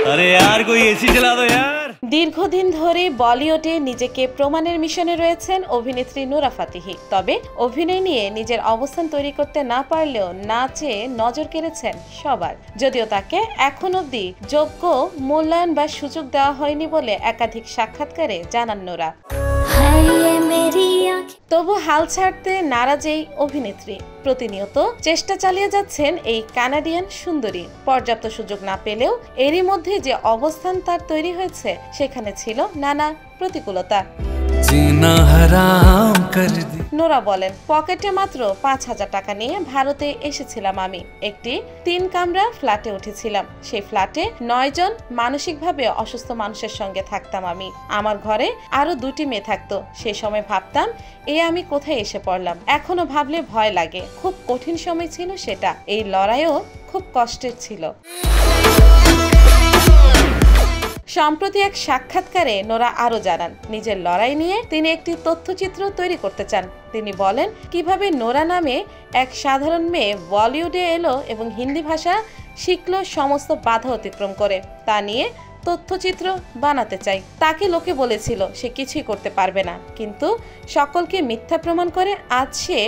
अरे यार कोई एसी चला दो यार। দীর্ঘদিন ধরে বলিউডে নিজেকে প্রমাণের মিশনে রয়েছেন অভিনেত্রী নুরা ফাতেহি। তবে অভিনয় নিয়ে নিজের অবস্থান তৈরি করতে না পারলেও নাচে নজর কেড়েছেন সবার। যদিও তাকে এখন অবধি যোগ্য মূল্যায়ন বা সুযোগ দেওয়া হয়নি বলে একাধিক সাক্ষাৎকারে জানান নুরা। তবু হাল ছাড়তে নারাজ এই অভিনেত্রী। প্রতিনিয়ত চেষ্টা চালিয়ে যাচ্ছেন এই কানাডিয়ান সুন্দরী। পর্যাপ্ত সুযোগ না পেলেও এরই মধ্যে যে অবস্থান তার তৈরি হয়েছে সেখানে ছিল নানা প্রতিকূলতা। নোরা বলেন, পকেটে মাত্র ৫,০০০ টাকা নিয়ে ভারতে এসেছিলাম আমি। একটি ৩ কামরা ফ্ল্যাটে উঠেছিলাম। সেই ফ্ল্যাটে ৯ জন মানসিকভাবে অসুস্থ মানুষের সঙ্গে থাকতাম আমি। আমার ঘরে আরো ২টি মেয়ে থাকতো। সেই সময় ভাবতাম আমি কোথায় এসে পড়লাম। এখনো ভাবলে ভয় লাগে। খুব কঠিন সময় ছিল সেটা। এই লড়াইও খুব কষ্টের ছিল। সম্প্রতি এক সাক্ষাৎকারে নোরা আরো জানান, নিজের লড়াই নিয়ে তিনি একটি তথ্যচিত্র তৈরি করতে চান। তিনি বলেন কিভাবে নোরা নামে এক সাধারণ মেয়ে বলিউডে এলো এবং হিন্দি ভাষা শিখলো সমস্ত বাধা অতিক্রম করে। তা নিয়ে তথ্যচিত্র বানাতে চাই। তাকে লোকে বলেছিল সে কিছুই করতে পারবে না, কিন্তু সকলকে মিথ্যা প্রমাণ করে আজ সে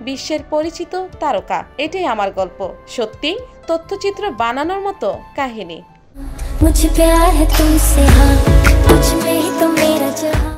বিশ্বের পরিচিত তারকা। এটাই আমার গল্প। সত্যি তথ্যচিত্র বানানোর মতো কাহিনী। मुझे प्यार है तुमसे, हाँ, मुझ में ही तो मेरा जहां।